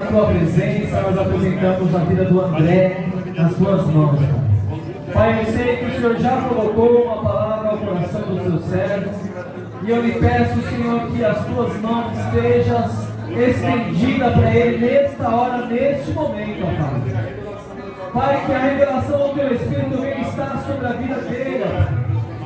tua presença, nós apresentamos a vida do André nas tuas mãos, Pai. Eu sei que o Senhor já colocou uma palavra ao coração dos seus servos, e eu lhe peço, Senhor, que as tuas mãos estejam estendidas para ele nesta hora, neste momento, Pai. Pai, que a revelação do teu Espírito venha estar sobre a vida dele,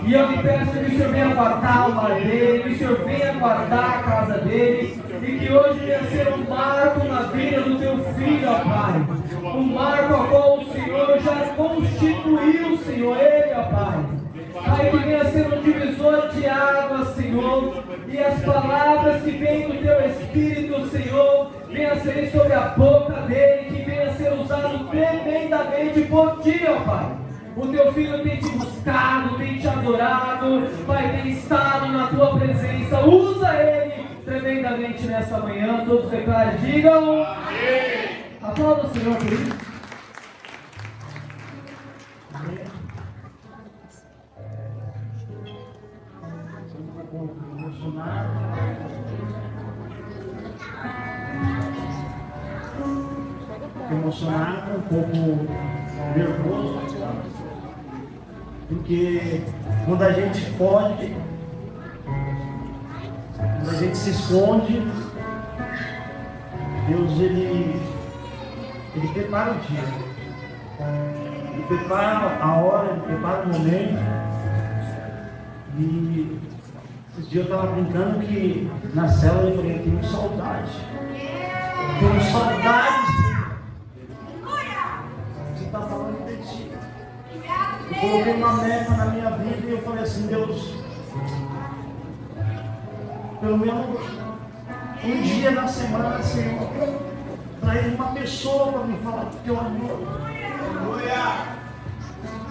e eu lhe peço que o Senhor venha guardar o lar dele, que o Senhor venha guardar a casa dele, e que hoje venha ser um marco na vida do teu filho, ó Pai. Um marco ao qual o Senhor já constituiu, Senhor, ele, ó Pai. Pai, que venha ser um divisor de águas, Senhor, e as palavras que vêm do teu Espírito, Senhor, venha ser sobre a boca dele, que venha ser usado tremendamente por ti, ó Pai. O teu filho tem te buscado, tem te adorado, Pai, tem estado na tua presença. Usa ele tremendamente nessa manhã. Todos declarem, digam amém. Aplauda o Senhor por isso. Emocionado, um pouco nervoso, porque quando a gente foge, quando a gente se esconde, Deus ele prepara o dia, ele prepara a hora, ele prepara o momento. E esses dias eu estava brincando que na célula eu falei, eu tenho saudade, você está falando de ti. Eu coloquei uma meta na minha vida e eu falei assim, Deus, pelo menos um dia na semana, Senhor, traz uma pessoa para me falar do teu amor.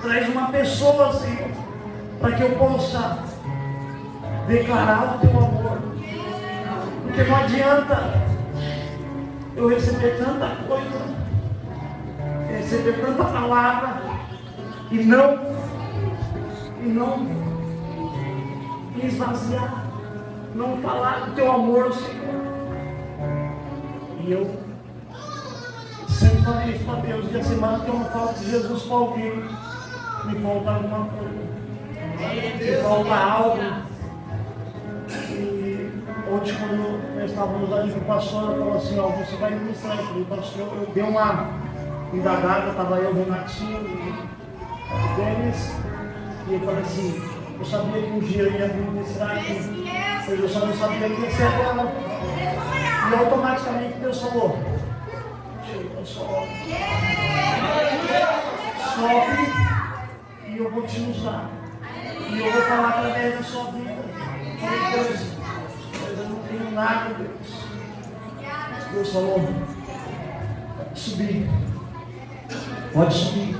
Traz uma pessoa, Senhor, para que eu possa declarar o teu amor. Porque não adianta eu receber tanta coisa, receber tanta palavra e não me esvaziar, não falar do teu amor, Senhor. E eu sempre falei isso para Deus, e a semana que eu não falo de Jesus para alguém, me falta alguma coisa, me falta algo. E ontem, quando nós estávamos ali com o pastor, eu falei assim, ó, você vai ministrar. Eu falei, pastor, eu dei uma indagada, estava eu, o Renatinho, o Denis, e eu falei assim, eu sabia que um dia eu ia ministrar aqui, mas eu só não sabia que ia ser agora. E automaticamente Deus falou, sobe, e eu vou te usar, e eu vou falar através da sua vida. Deus, eu não tenho nada, Deus. Deus falou, pode subir,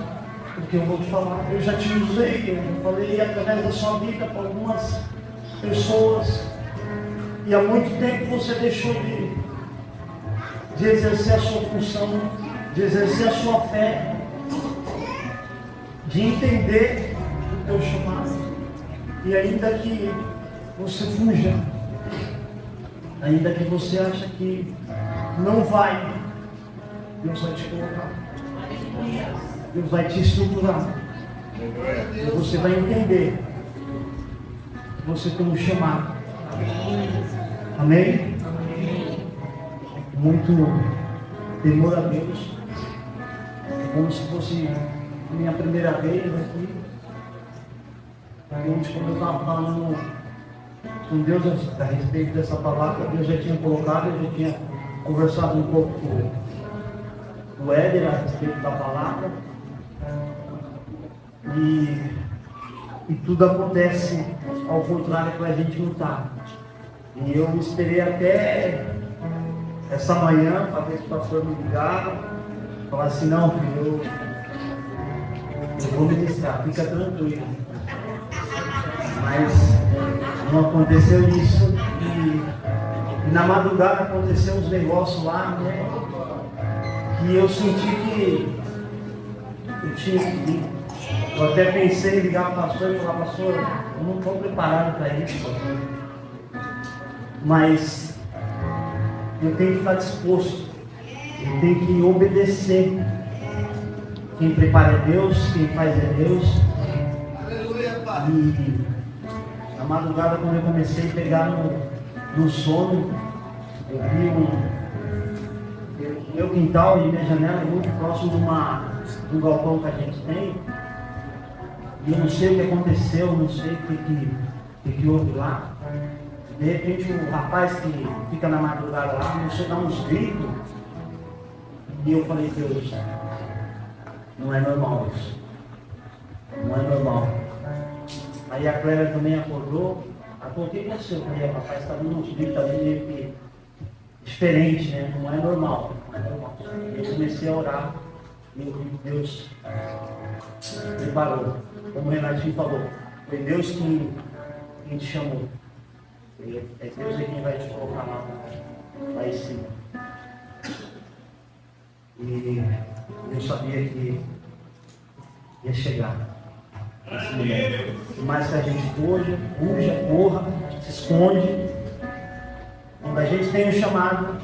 porque eu vou te falar. Eu já te usei, eu falei através da sua vida para algumas pessoas, e há muito tempo você deixou de exercer a sua função, de exercer a sua fé, de entender o teu chamado. E ainda que você fuja, ainda que você acha que não vai, Deus vai te colocar, Deus vai te estruturar, e você vai entender que você tem um chamado. Amém? Muito temor a Deus, como se fosse a minha primeira vez aqui. Ontem, quando eu estava falando com Deus a respeito dessa palavra, Deus já tinha colocado, eu já tinha conversado um pouco com o Éder a respeito da palavra, e tudo acontece ao contrário que a gente não está. E eu esperei até essa manhã para ver se o pastor me ligava, falar assim, não filho, eu vou ministrar, fica tranquilo. Mas não aconteceu isso, e na madrugada aconteceu uns negócios lá, né? E eu senti que eu tinha que ir. Eu até pensei em ligar para o pastor e falar, pastor, eu não estou preparado para isso, pastor. Mas eu tenho que estar disposto. tem que obedecer. Quem prepara é Deus, quem faz é Deus. E na madrugada, quando eu comecei a pegar no sono, eu vi o meu quintal e minha janela é muito próximo de um galpão que a gente tem. E eu não sei o que aconteceu, não sei o que houve lá. De repente, o rapaz que fica na madrugada lá começou a dar uns gritos. E eu falei, Deus, não é normal isso. Não é normal. Aí a Clélia também acordou. Ela falou, o que aconteceu? Eu falei, o rapaz está dando uns gritos ali meio que diferente, né? Não é normal. Não é normal. Eu comecei a orar. E Deus preparou. Como o Renatinho falou, foi Deus quem te chamou. É Deus quem vai te colocar lá em cima. E eu sabia que ia chegar esse momento. Por mais que a gente fuja, corra, se esconde, quando a gente tem um chamado,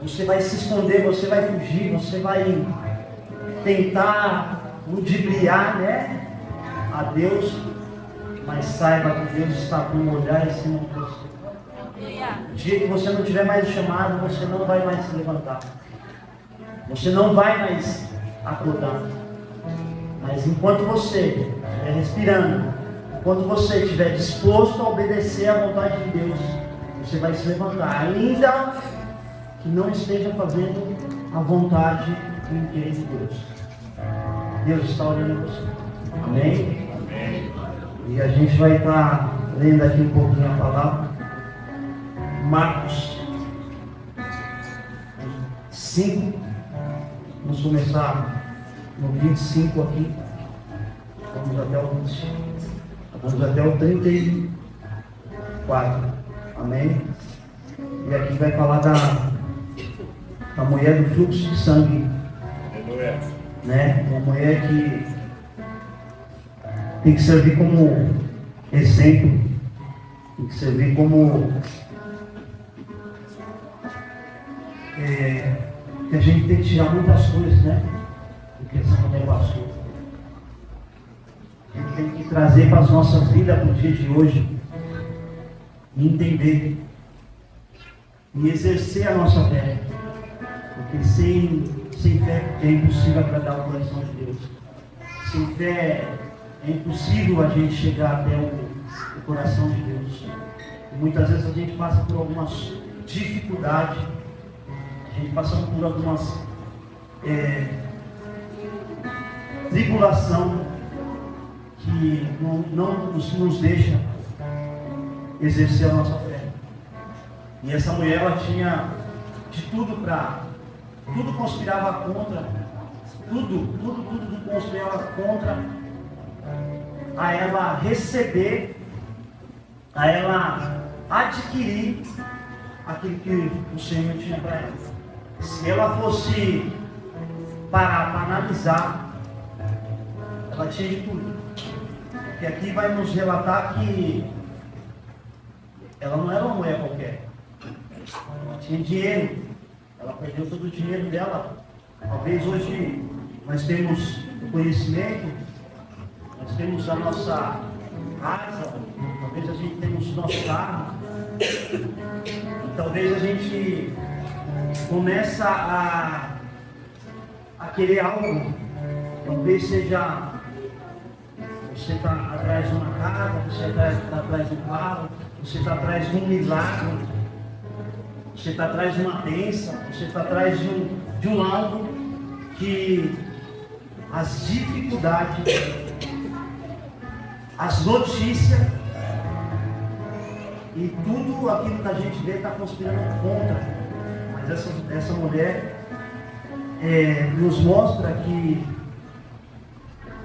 você vai se esconder, você vai fugir, você vai tentar ludibriar, né, a Deus, mas saiba que Deus está com um olhar em cima de você. O dia que você não tiver mais o chamado, você não vai mais se levantar. Você não vai mais acordar. Mas enquanto você estiver respirando, enquanto você estiver disposto a obedecer à vontade de Deus, você vai se levantar, ainda que não esteja fazendo a vontade e o interesse de Deus. Deus está olhando você. Amém? E a gente vai estar lendo aqui um pouquinho a palavra. Marcos 5. Vamos começar no 25 aqui. Vamos até o 20. Vamos até o 34. Amém? E aqui vai falar da mulher do fluxo de sangue. Né? Uma mulher que tem que servir como exemplo, tem que servir como que a gente tem que tirar muitas coisas, né? Do que essa mulher passou. A gente tem que trazer para as nossas vidas para o dia de hoje e entender e exercer a nossa fé, porque sem fé é impossível agradar o coração de Deus. Sem fé é impossível a gente chegar até o coração de Deus. E muitas vezes a gente passa por algumas dificuldades, a gente passa por algumas tribulação que não nos deixa exercer a nossa fé. E essa mulher, ela tinha de tudo tudo conspirava contra, tudo conspirava contra a ela receber, a ela adquirir aquilo que o Senhor tinha para ela. Se ela fosse parar para analisar, ela tinha de tudo. Porque aqui vai nos relatar que ela não era uma mulher qualquer. Ela tinha dinheiro. Ela perdeu todo o dinheiro dela. Talvez hoje nós temos o conhecimento, nós temos a nossa casa, talvez a gente temos o nosso carro. E talvez a gente começa a querer algo. Talvez seja você está atrás de uma casa, você está atrás de um carro, você está atrás de um milagre. Você está atrás de uma bênção, você está atrás de um algo que as dificuldades, as notícias e tudo aquilo que a gente vê está conspirando contra. Mas essa mulher nos mostra que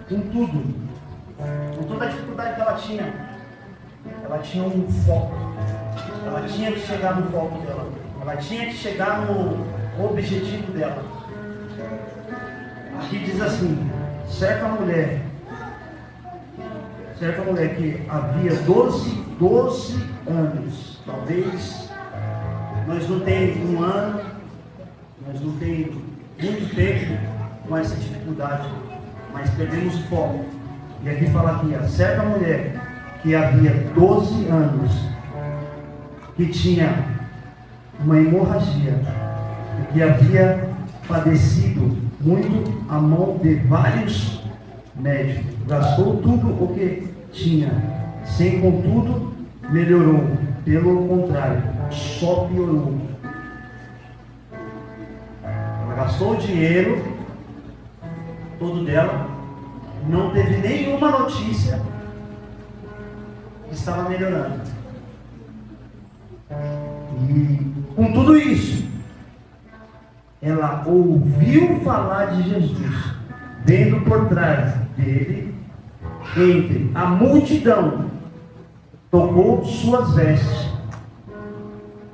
com tudo, com toda a dificuldade que ela tinha um foco. Ela tinha que chegar no foco dela. Ela tinha que chegar no objetivo dela. Aqui diz assim: certa mulher que havia 12 anos, talvez nós não temos um ano, Nós lutamos muito tempo com essa dificuldade, mas perdemos o foco. E aqui fala que a certa mulher que havia 12 anos, que tinha uma hemorragia, e que havia padecido muito a mão de vários médicos, gastou tudo o que tinha, sem contudo melhorou, pelo contrário, só piorou. Ela gastou o dinheiro todo dela, não teve nenhuma notícia que estava melhorando. E com tudo isso, ela ouviu falar de Jesus, vendo por trás dele, entre a multidão, tocou suas vestes.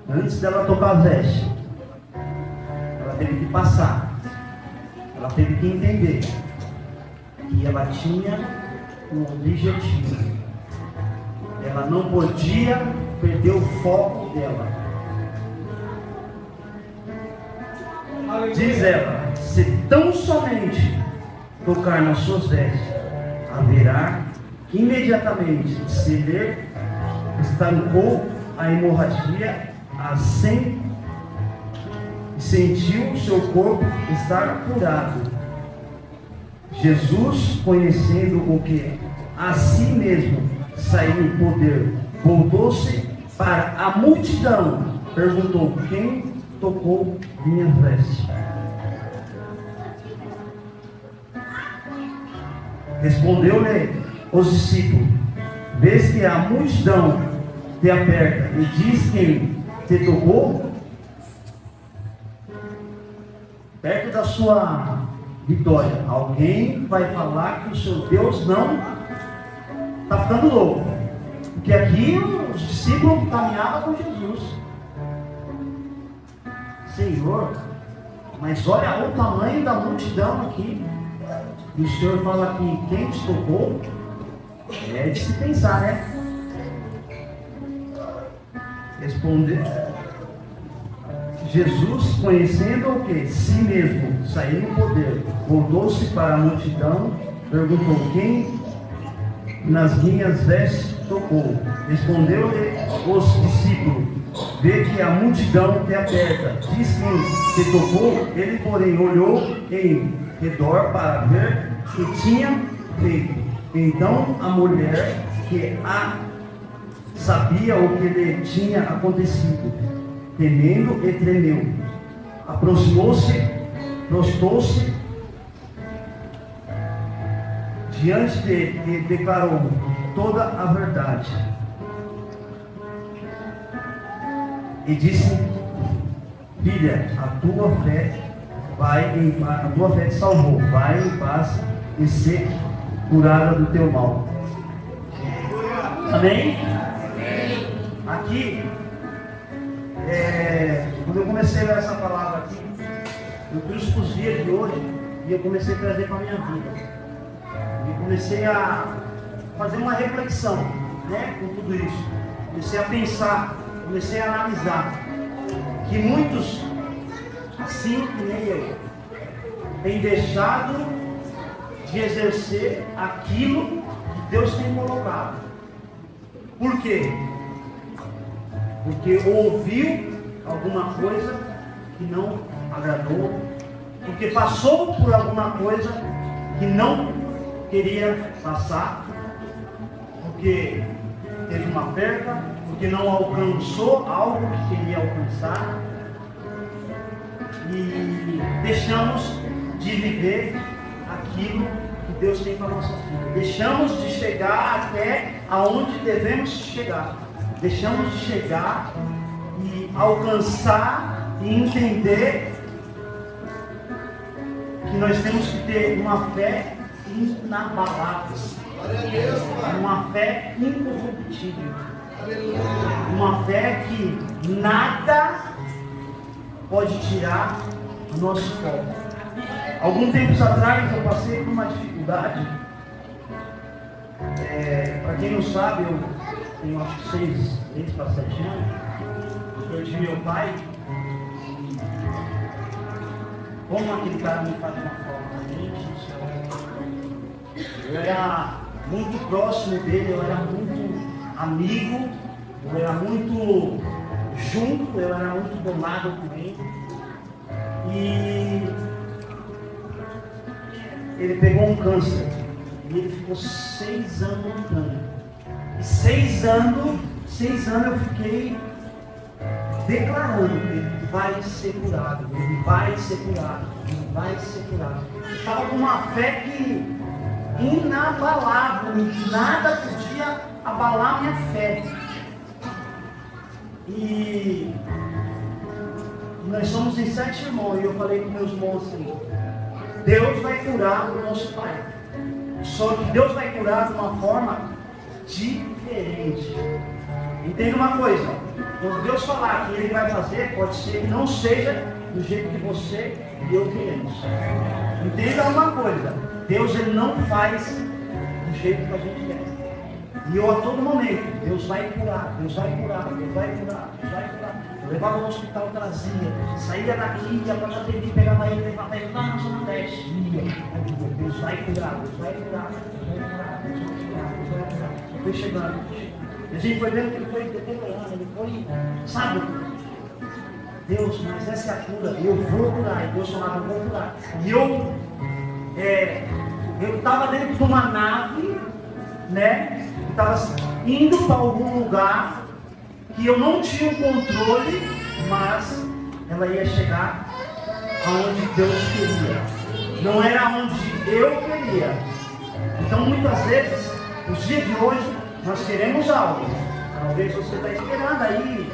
Antes dela tocar as vestes, ela teve que passar, ela teve que entender que ela tinha um objetivo. Ela não podia perder o foco dela. Diz ela: se tão somente tocar nas suas vestes, haverá imediatamente se ver, estancou a hemorragia assim, sentiu seu corpo estar curado. Jesus, conhecendo o que a si mesmo saiu em poder, voltou-se para a multidão, perguntou: quem tocou minhas vestes? Respondeu-lhe os discípulos: vês que a multidão te aperta e diz quem te tocou? Perto da sua vitória, alguém vai falar que o seu Deus não está ficando louco. Porque aqui os discípulos caminhavam com Jesus. Senhor, mas olha o tamanho da multidão aqui. E o Senhor fala que quem te tocou é de se pensar, né? Respondeu Jesus, conhecendo o que? Si mesmo, saiu no poder, voltou-se para a multidão, perguntou: quem nas minhas vestes tocou? Respondeu-lhe os discípulos: vê que a multidão te aperta, diz quem te tocou. Ele, porém, olhou em redor para ver o que tinha feito. Então a mulher, que sabia o que lhe tinha acontecido, temendo e tremeu, aproximou-se, prostou-se diante dele e declarou toda a verdade. E disse: filha, a tua fé te salvou, vai em paz e ser curada do teu mal. Amém? Aqui, quando eu comecei a ler essa palavra aqui, eu trouxe para os dias de hoje e eu comecei a trazer para a minha vida. E comecei a fazer uma reflexão, né, com tudo isso. Comecei a pensar, comecei a analisar que muitos, assim que nem eu, têm deixado de exercer aquilo que Deus tem colocado. Por quê? Porque ouviu alguma coisa que não agradou, porque passou por alguma coisa que não queria passar, porque teve uma perda, porque não alcançou algo que queria alcançar, e deixamos de viver aquilo que Deus tem para a nossa vida. Deixamos de chegar até aonde devemos chegar. Deixamos de chegar e alcançar e entender que nós temos que ter uma fé inabalável, uma fé incorruptível, uma fé que nada pode tirar o nosso foco. Algum tempo atrás eu passei por uma dificuldade. Para quem não sabe, eu tenho acho que 6 para 7 anos. Eu perdi meu pai. como aquele cara me faz de uma forma, gente do céu. Eu era muito próximo dele, eu era muito amigo, eu era muito junto, eu era muito do lado com ele. E ele pegou um câncer e ele ficou 6 anos lutando. E 6 anos eu fiquei declarando que ele vai ser curado, ele vai ser curado, ele vai ser curado. Eu estava com uma fé que inabalável, nada podia abalar minha fé. E nós somos em 7 irmãos, e eu falei com meus irmãos assim: Deus vai curar o nosso pai, só que Deus vai curar de uma forma diferente. Entenda uma coisa, quando Deus falar que Ele vai fazer, pode ser que não seja do jeito que você e eu queremos. Entenda uma coisa, Deus Ele não faz do jeito que a gente quer. E eu a todo momento, Deus vai curar, Deus vai curar, Deus vai curar, Deus vai curar. Eu levava no hospital, trazia, saía daqui, ia para a TV, pegava ele, levava ele lá na Zona Leste. Deus vai curar, Deus vai curar, Deus vai curar, Deus vai curar, Deus vai curar. Foi chegando. A gente foi vendo que ele foi deteriorando, ele foi, sabe? Deus, mas essa é a cura, eu vou curar. E Deus falava, eu vou curar. E eu estava dentro de uma nave, né? Eu estava indo para algum lugar que eu não tinha o controle, mas ela ia chegar aonde Deus queria. Não era onde eu queria. Então muitas vezes, os dias de hoje, nós queremos algo. Talvez você está esperando aí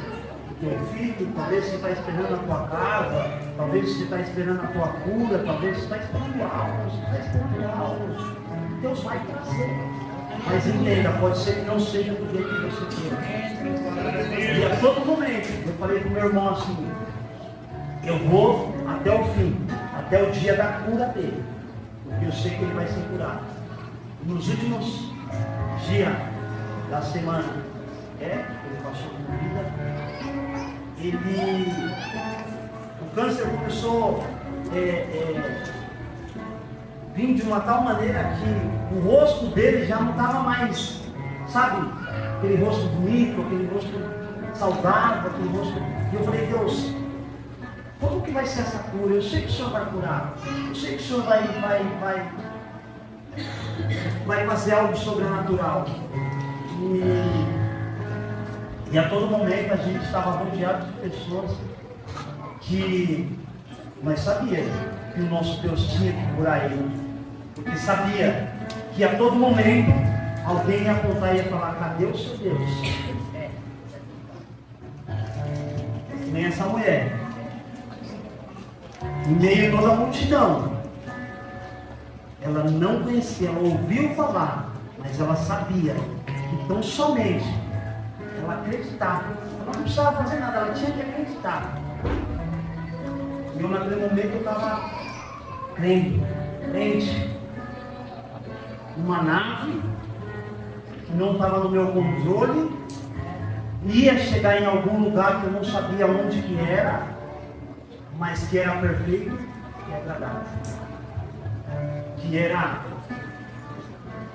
o teu filho, talvez você está esperando a tua casa, talvez você está esperando a tua cura, talvez você está esperando algo, você está esperando algo. Deus vai trazer. Mas entenda, pode ser que não seja do jeito que você quer. E a todo momento, eu falei para o meu irmão assim: eu vou até o fim, até o dia da cura dele, porque eu sei que ele vai ser curado. Nos últimos dias da semana, ele passou por vida, o câncer começou vir de uma tal maneira que o rosto dele já não estava mais, sabe, aquele rosto bonito, aquele rosto saudável, aquele rosto. E eu falei: Deus, como que vai ser essa cura? Eu sei que o Senhor vai curar, eu sei que o Senhor vai fazer algo sobrenatural. E a todo momento a gente estava rodeado de pessoas que nós sabíamos que o nosso Deus tinha que curar ele. Porque sabia que a todo momento alguém ia apontar e ia falar: cadê o seu Deus? Nem essa mulher, em meio a toda a multidão, ela não conhecia, ela ouviu falar, mas ela sabia que tão somente ela acreditava. Ela não precisava fazer nada, ela tinha que acreditar. E eu naquele momento eu estava crente, numa nave que não estava no meu controle, ia chegar em algum lugar que eu não sabia onde que era, mas que era perfeito e agradável, que era,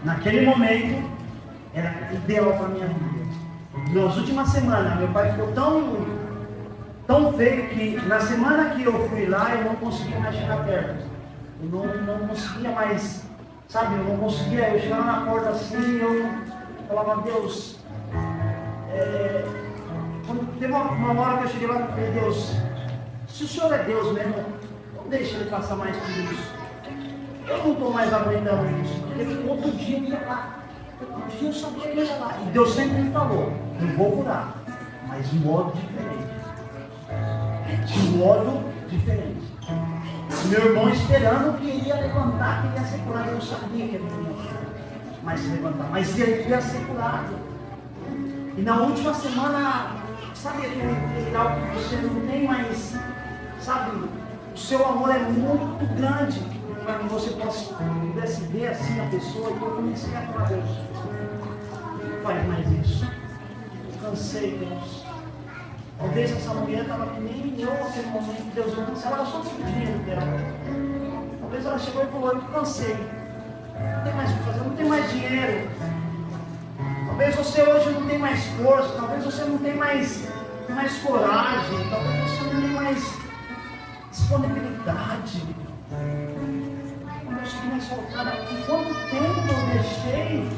naquele momento, era ideal para a minha vida. Nas últimas semanas, meu pai ficou tão feio que na semana que eu fui lá, eu não conseguia mais chegar perto. Eu não conseguia mais, sabe, eu não conseguia. Eu chegava na porta assim, eu falava: Deus, teve uma hora que eu cheguei lá e falei: Deus, se o Senhor é Deus mesmo, não deixa ele passar mais por isso. Eu não estou mais aguentando isso, porque outro dia eu ia lá. Outro dia eu sabia que eu ia lá. E Deus sempre me falou: eu vou curar, mas de modo diferente. De modo diferente. Meu irmão esperando que ele ia levantar, que ele ia ser curado. Eu sabia que ele não ia mais se levantar, mas ele ia ser curado. E na última semana, sabe aquele algo que você não tem mais, sabe, o seu amor é muito grande para que você pudesse ver assim a pessoa. E eu comecei a falar: Deus, não faz mais isso. Eu cansei, Deus. Talvez essa mulher estava que nem eu naquele momento. Deus, ela só tinha dinheiro dela. chegou e falou, eu cansei. Não tem mais o que fazer, não tem mais dinheiro. Talvez você hoje não tenha mais força, talvez você não tenha mais coragem, talvez você não tenha mais disponibilidade. Mas que mais faltar aqui, quanto tempo eu deixei?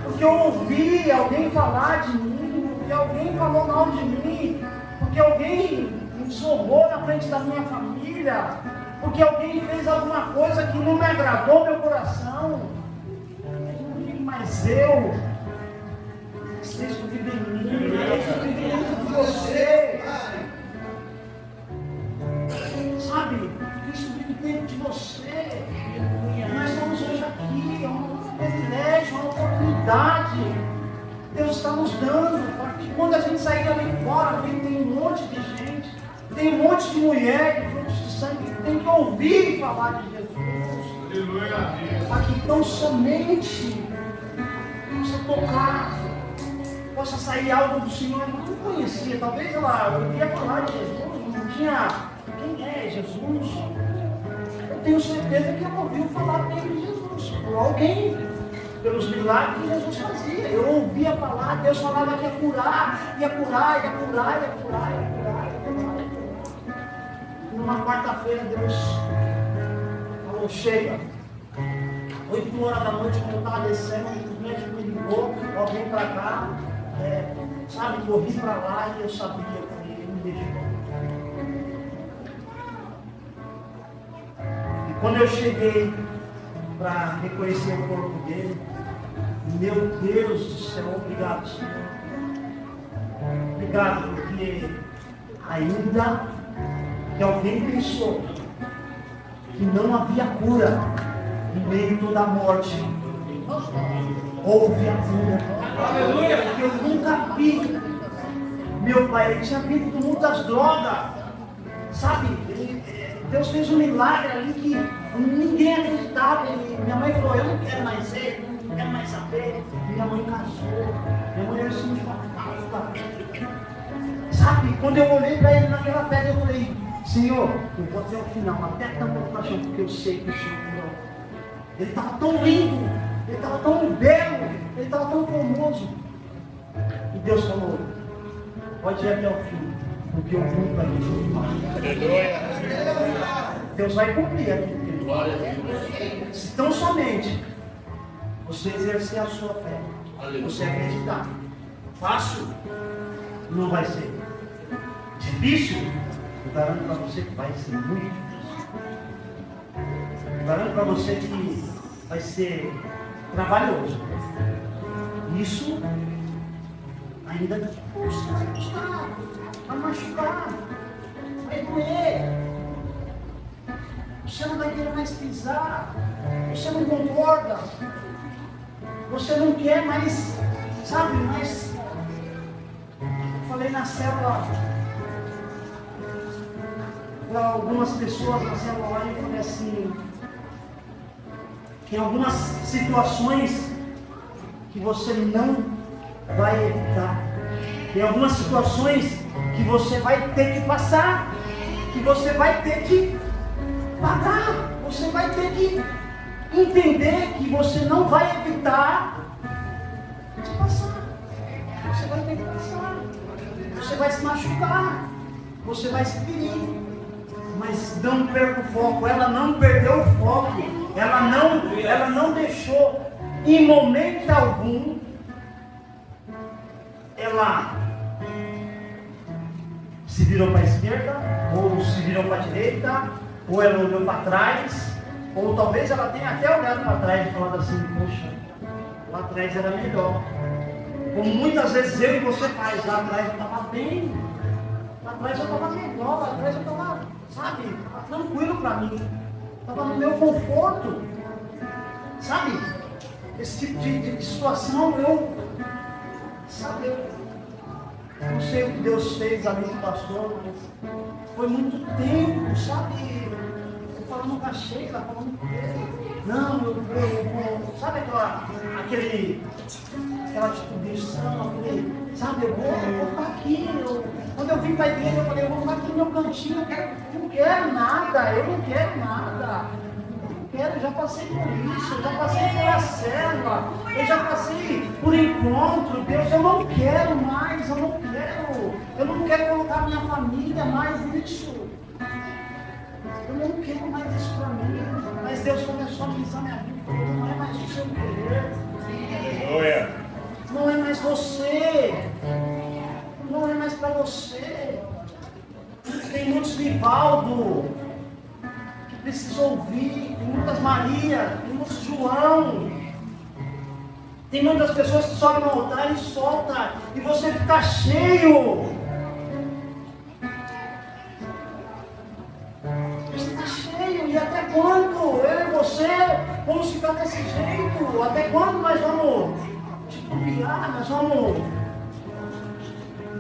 Porque eu ouvi alguém falar de mim, porque alguém falou mal de mim, porque alguém me zombou na frente da minha família, porque alguém fez alguma coisa que não me agradou meu coração. Mas eu, Cristo vive em mim, Cristo vive dentro de você. Sabe, Cristo vive dentro de você. Nós estamos hoje aqui, é um privilégio, uma oportunidade. Deus está nos dando, para que quando a gente sair ali fora, tem um monte de gente, tem um monte de mulher, de frutos de sangue, que tem que ouvir falar de Jesus. Para que tão somente possa tocar, possa sair algo do Senhor que eu não conhecia. Talvez ela ouvia falar de Jesus, não tinha quem é Jesus. Eu tenho certeza que ela ouviu falar de Jesus, por alguém, pelos milagres que Jesus fazia. Eu ouvia falar, Deus falava que ia curar. Numa quarta-feira Deus falou, chega. 8 horas da noite, quando eu estava descendo, o médico me ligou, alguém para cá, sabe, corri para lá e eu sabia que ele me deixou. E quando eu cheguei para reconhecer o corpo dele, meu Deus do céu, obrigado, Senhor. Obrigado, porque ainda que alguém pensou que não havia cura em meio a toda a morte, houve a cura. Aleluia! Eu nunca vi. Meu pai, ele tinha vindo do mundo das drogas, sabe? Deus fez um milagre ali que ninguém acreditava. Minha mãe falou, eu não quero mais ele, não quero mais saber. Minha mãe casou, minha mãe era assim de uma festa. Sabe, quando eu olhei para ele naquela pedra, eu falei, Senhor, eu vou até o final, até a tampa do caixão, porque eu sei que o Senhor não. Ele estava tão lindo, ele estava tão belo, ele estava tão formoso. E Deus falou, pode ir até o fim, porque eu cumpro aquilo. Deus vai cumprir aquilo. Se tão somente você exercer a sua fé, você acreditar. Fácil? Não vai ser. Difícil? Eu garanto para você que vai ser muito difícil. Eu garanto para você que vai ser trabalhoso. Isso ainda vai custar, vai machucar, vai doer. Você não vai querer mais pisar, você não concorda, você não quer mais, sabe, mais. Eu falei na célula para algumas pessoas na célula lá, eu falei assim, tem algumas situações que você não vai evitar, tem algumas situações que você vai ter que passar, que você vai ter que pagar, você vai ter que entender que você não vai evitar de passar, você vai ter que passar, você vai se machucar, você vai se ferir, mas não perca o foco. Ela não perdeu o foco, ela não deixou em momento algum ela se virou para a esquerda, ou se virou para a direita, ou ela olhou para trás, ou talvez ela tenha até olhado para trás e falado assim, poxa, lá atrás era melhor. Como muitas vezes eu e você faz, lá atrás eu estava bem, lá atrás eu estava melhor, lá atrás eu estava, sabe, tranquilo para mim, estava no meu conforto, sabe, esse tipo de situação, eu não sei o que Deus fez ali com o pastor, mas foi muito tempo, sabe, eu falando com a Sheila, falando com ele. Não, eu sabe aquela distribuição, sabe, eu vou ficar aqui. Quando eu vim para a igreja, eu falei, eu vou ficar aqui no meu cantinho, eu não quero nada. Eu já passei por isso, eu já passei pela célula, eu já passei por encontro, Deus, eu não quero mais, eu não quero colocar minha família mais nisso. Eu não quero mais isso para mim. Mas Deus começou a avisar minha vida, não é mais o seu querer. Não é mais você. Não é mais para você. Tem muitos Rivaldo que precisam ouvir, tem muitas Maria, tem muitos João. Tem muitas pessoas que sobem no altar e soltam, e você fica cheio. Você está cheio, e até quando eu e você vamos ficar desse jeito? Até quando nós vamos titubear? Nós vamos.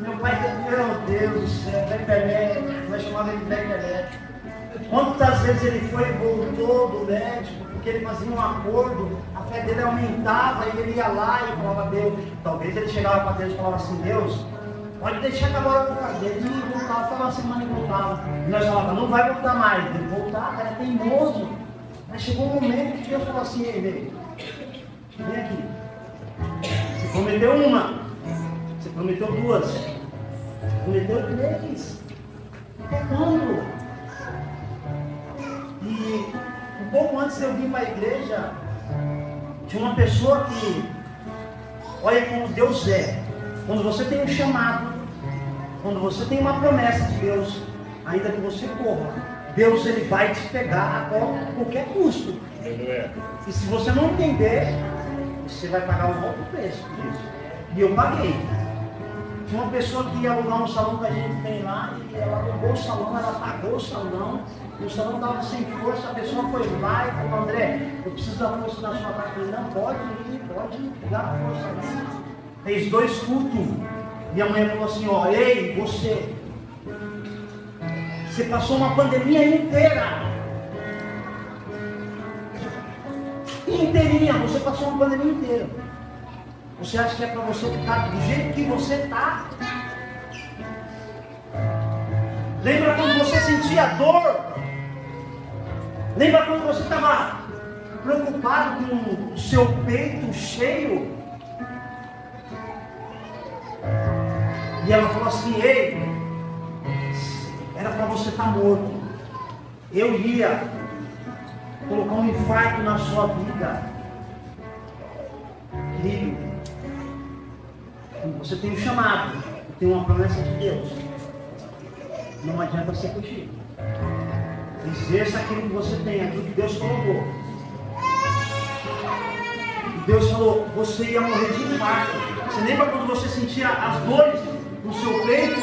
Meu pai, meu Deus do céu, Betelé, nós chamamos ele de Betelé. Quantas vezes ele foi e voltou do médico, porque ele fazia um acordo, a fé dele aumentava e ele ia lá e falava, Deus, talvez ele chegava para Deus e falava assim, Deus, pode deixar que agora eu vou fazer. Ele não voltava, ficava uma semana e voltava. E nós falávamos, não vai voltar mais. Ele voltava, era teimoso. Mas chegou um momento que Deus falou assim, ei, vem aqui. Você prometeu uma, você prometeu duas, você prometeu três. Até quando? E um pouco antes de eu vir para a igreja, tinha uma pessoa que, olha como Deus é. Quando você tem um chamado, quando você tem uma promessa de Deus, ainda que você corra, Deus ele vai te pegar a qualquer custo. E se você não entender, você vai pagar um alto preço por isso. E eu paguei. Tinha uma pessoa que ia alugar um salão que a gente tem lá, e ela alugou o salão, ela pagou o salão, e o salão estava sem força, a pessoa foi lá e falou, André, eu preciso da força da sua parte. Ele não pode pegar a força não. Fez 2 cultos. E a mulher falou assim, ó, ei, você passou uma pandemia inteira. Inteirinha, você passou uma pandemia inteira. Você acha que é para você ficar do jeito que você está? Lembra quando você sentia dor? Lembra quando você estava preocupado com o seu peito cheio? E ela falou assim, ei, era para você estar morto. Eu ia colocar um infarto na sua vida. Querido, você tem um chamado, tem uma promessa de Deus. Não adianta você fugir. Exerça aquilo que você tem, aquilo que Deus colocou. Deus falou, você ia morrer de infarto. Você lembra quando você sentia as dores no seu peito?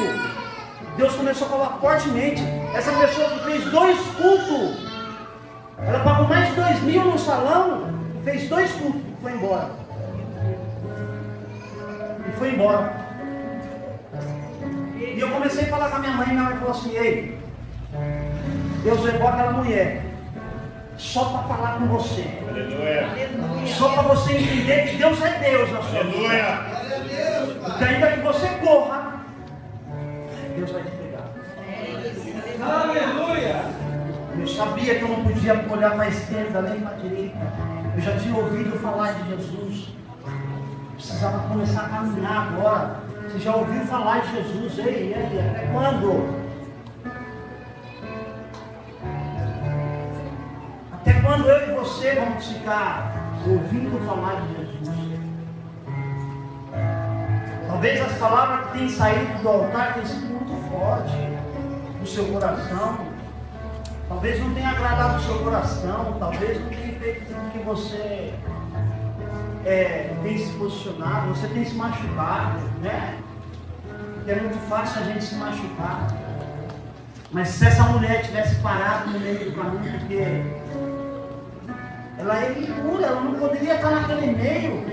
Deus começou a falar fortemente. Essa pessoa que fez 2 cultos, ela pagou mais de 2.000 no salão, fez 2 cultos e foi embora. E eu comecei a falar com a minha mãe falou assim, ei, Deus levou aquela mulher só para falar com você. Aleluia. Só para você entender que Deus é Deus na sua vida. Porque ainda que você corra, Deus vai te pegar. Aleluia. Eu sabia que eu não podia olhar para a esquerda nem para a direita. Eu já tinha ouvido falar de Jesus. Precisava começar a caminhar agora. Você já ouviu falar de Jesus? Ei, até quando? Até quando eu e você vamos ficar ouvindo falar de Jesus? Talvez as palavras que têm saído do altar tenham sido muito fortes no seu coração. Talvez não tenha agradado o seu coração. Talvez não tenha feito com que você tem se posicionado. Você tem se machucado, né? Porque é muito fácil a gente se machucar. Mas se essa mulher tivesse parado no meio do caminho, porque ela é impura, ela não poderia estar naquele meio.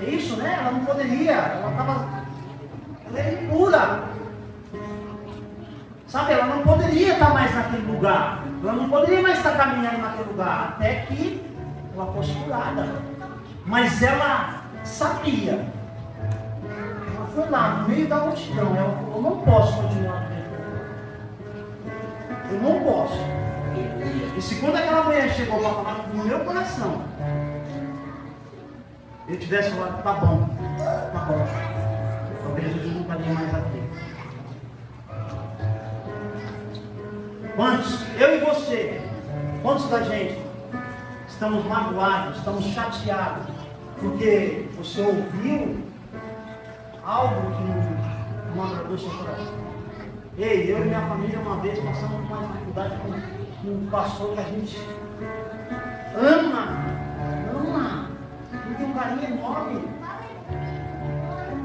É isso, né? Ela não poderia. Ela é impura. Sabe, ela não poderia estar mais naquele lugar. Ela não poderia mais estar caminhando naquele lugar. Até que ela fosse curada. Mas ela sabia. Ela foi lá, no meio da multidão. Ela falou, eu não posso continuar aqui. Eu não posso. E se quando aquela mulher chegou para falar no meu coração, eu tivesse falado, tá bom. Talvez eu não estaria mais aqui. Quantos, eu e você, quantos da gente estamos magoados, estamos chateados, porque você ouviu algo que não agradou seu coração? Ei, eu e minha família uma vez passamos uma dificuldade com um pastor que a gente ama, tem um carinho enorme,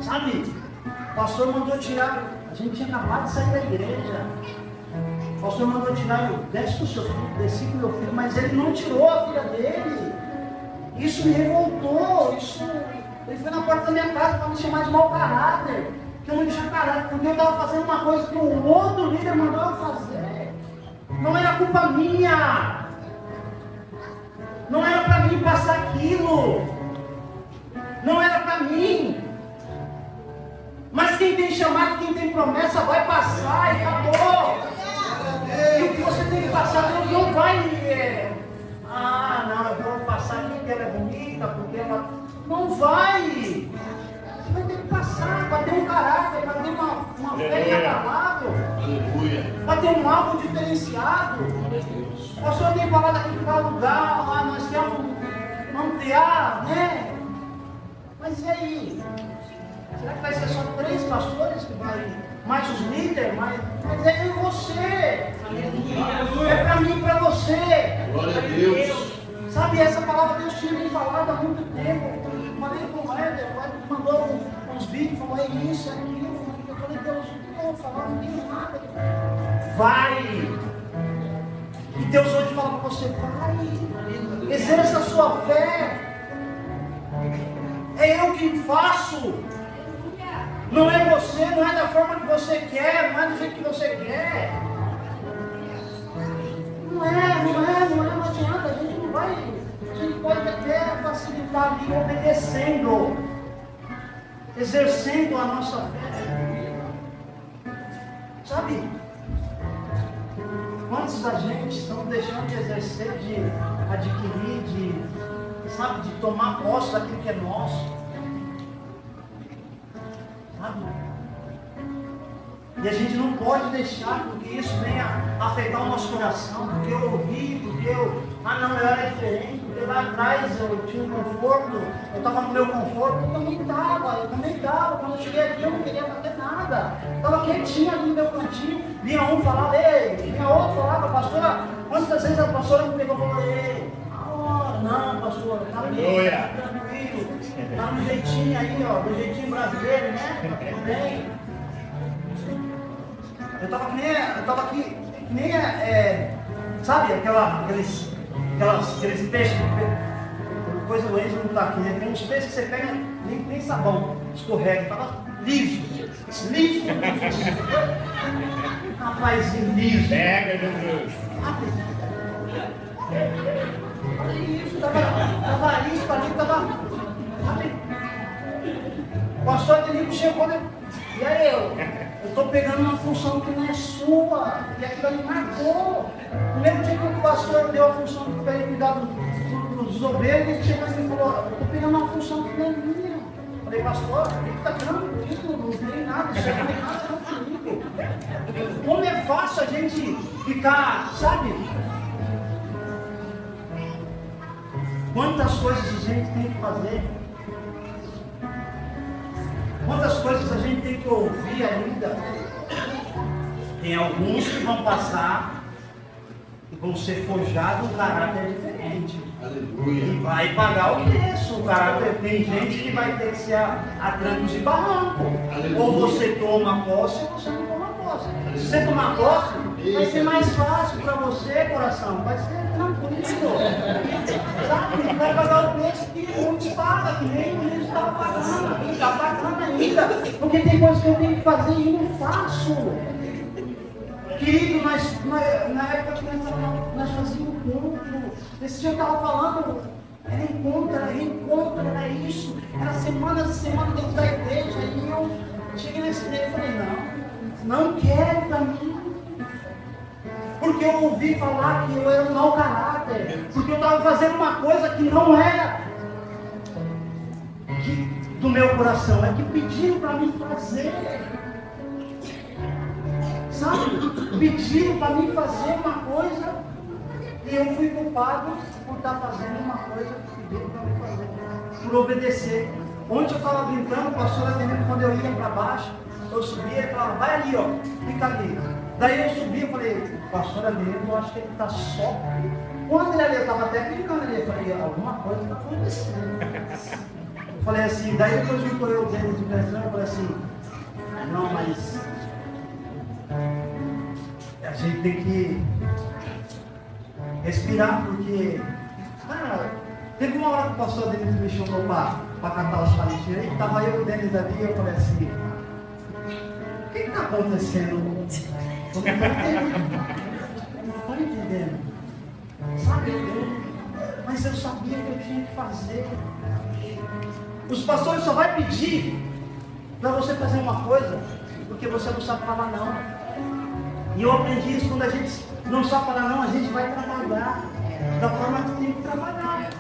sabe? O pastor mandou tirar, a gente tinha acabado de sair da igreja. O pastor mandou tirar, desce com o seu filho, desci com o meu filho, mas ele não tirou a filha dele. Isso me revoltou. Ele foi na porta da minha casa para me chamar de mau caráter. Que eu não tinha caráter, porque eu estava fazendo uma coisa que o outro líder mandou eu fazer. Não era culpa minha. Não era para mim passar aquilo. Não era para mim. Mas quem tem chamado, quem tem promessa, vai passar e acabou. E o que você tem que passar, Deus não vai. Não, eu vou passar porque ela é bonita, porque ela. Não vai! Você vai ter que passar, vai ter um caráter, vai ter uma fé inabalável, vai ter um algo diferenciado. O pastor tem falado aqui de cada lugar, lá nós queremos ampliar, né? Mas e aí? Será que vai ser só 3 pastores que vai? Mais os líderes? Mas é eu e você. É para mim e para você. Glória a Deus. Sabe, essa palavra Deus tinha me falado há muito tempo. Eu falei com o Éder mandou uns vídeos, falou isso, aquilo. Eu falei, Deus, o que eu vou falar? Não tenho nada. Vai! E Deus hoje fala para você, vai! Exerça a sua fé. É eu quem faço. Não é você, não é da forma que você quer, não é do jeito que você quer. Não adianta, a gente não vai, a gente pode até facilitar ali obedecendo, exercendo a nossa fé. Sabe? Quantos da gente estão deixando de exercer, de adquirir, de tomar posse daquilo que é nosso? Sabe? E a gente não pode deixar porque isso venha afetar o nosso coração, porque eu ouvi, porque eu era diferente, porque lá atrás eu tinha um conforto, eu estava no meu conforto, eu também estava, quando eu cheguei aqui eu não queria fazer nada, estava quietinho ali no meu cantinho, vinha um falar, vinha outro falar, pastora, quantas vezes a pastora me pegou e falou, não, pastor, tá tranquilo, tá no jeitinho aí, ó, do jeitinho brasileiro, né? Tudo bem. Eu tava aqui, que nem sabe, aqueles peixes, coisa do Enzo não tá aqui, né? Tem uns peixes que você pega, nem sabão, escorrega, tava liso. Rapazinho liso. Pega, meu Deus. Olha isso, tava isso ali, tava. O pastor Delico chegou, e aí eu estou pegando uma função que não é sua, e aquilo ali marcou. No mesmo dia que o pastor deu a função para ele cuidar dos ovelhos, ele chegou assim e falou, eu estou pegando uma função que não é minha. Eu falei, pastor, fica tranquilo, não tem nada, isso aí não tem nada comigo. Como é fácil a gente ficar, sabe? Quantas coisas a gente tem que fazer? Quantas coisas a gente tem que ouvir ainda? Tem alguns que vão passar e vão ser forjados um caráter diferente. Aleluia. E vai pagar o preço. O caráter, tem gente que vai ter que ser a trancos e barranco. Aleluia. Ou você toma posse ou você não toma posse. Se você tomar posse, vai ser mais fácil para você, coração. Vai ser tranquilo. Sabe? Vai pagar o preço que muitos pagam, que nem o Luiz estava pagando. E está pagando ainda. Porque tem coisas que eu tenho que fazer e não faço. Querido, na época que nós fazíamos encontro. Esse dia eu estava falando, era encontro, era isso. Era semanas e semanas dentro da igreja. E eu cheguei nesse dia e falei, não quero para mim. Porque eu ouvi falar que eu era um mau caráter. Porque eu estava fazendo uma coisa que não era do meu coração. É que pediram para mim fazer. Sabe? Pediram para mim fazer uma coisa. E eu fui culpado por estar fazendo uma coisa que pediram para mim fazer. Por obedecer. Ontem eu estava brincando, o pastor Ademir, quando eu ia para baixo, eu subia e falava, vai ali, ó, fica ali. Daí eu subi e falei, pastor Ademir, eu acho que ele está só. Quando ele ali, eu estava até brincando ali, eu falei, alguma coisa está acontecendo. Eu falei assim, daí depois me correu o dedo de pensão, eu falei assim, não, mas a gente tem que respirar, porque, cara, teve uma hora que o pastor Denis me chamou para cantar os palestinos, e estava eu e o Denis ali, e eu falei assim, o que está acontecendo? Eu não estou entendendo. Sabe, mas eu sabia que eu tinha que fazer. Os pastores só vão pedir para você fazer uma coisa, porque você não sabe falar não. E eu aprendi isso, quando a gente não sabe falar não, a gente vai trabalhar da forma que tem que trabalhar.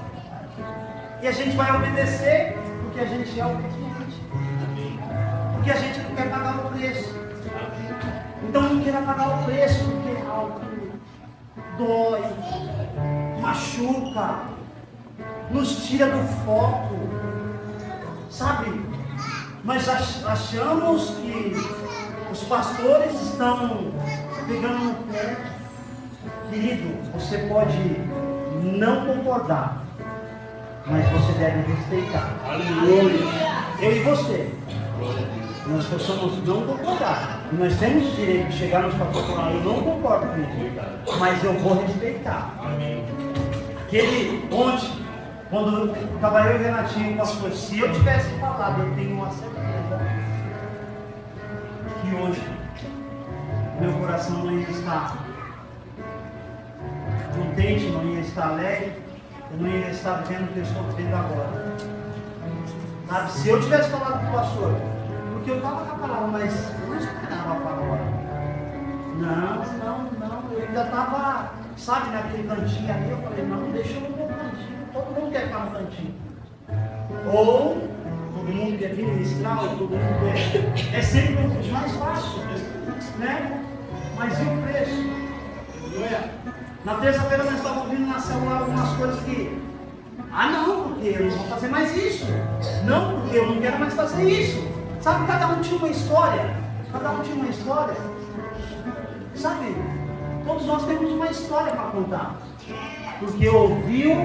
E a gente vai obedecer, porque a gente é obediente. Porque a gente não quer pagar o preço. Então não queira pagar o preço, porque é algo dói, machuca, nos tira do foco. Sabe? Nós achamos que os pastores estão pegando no pé. Querido, você pode não concordar, mas você deve respeitar. Aleluia. Eu e você. Nós possamos não concordar. E nós temos o direito de chegar nos pastores e falar, eu não concordo com isso, mas eu vou respeitar. Ontem, quando estava eu e o Renatinho, o pastor, se eu tivesse falado, eu tenho uma certeza que hoje meu coração não ia estar contente, não ia estar alegre, eu não ia estar vendo o que eu estou vendo agora. Sabe? Se eu tivesse falado com o pastor, porque eu estava com a palavra, mas eu não esperava a palavra. Não, eu ainda estava, sabe, naquele cantinho ali, eu falei, não, deixa eu no meu cantinho, todo mundo quer ficar no cantinho. Ou todo mundo quer vir ministrar, ou todo mundo quer. É sempre o mais fácil, né? Mas e o preço? Na terça-feira nós estávamos ouvindo na célula algumas coisas que, não, porque eu não vou fazer mais isso. Não, porque eu não quero mais fazer isso. Sabe, cada um tinha uma história. Sabe, todos nós temos uma história para contar. Porque ouviu,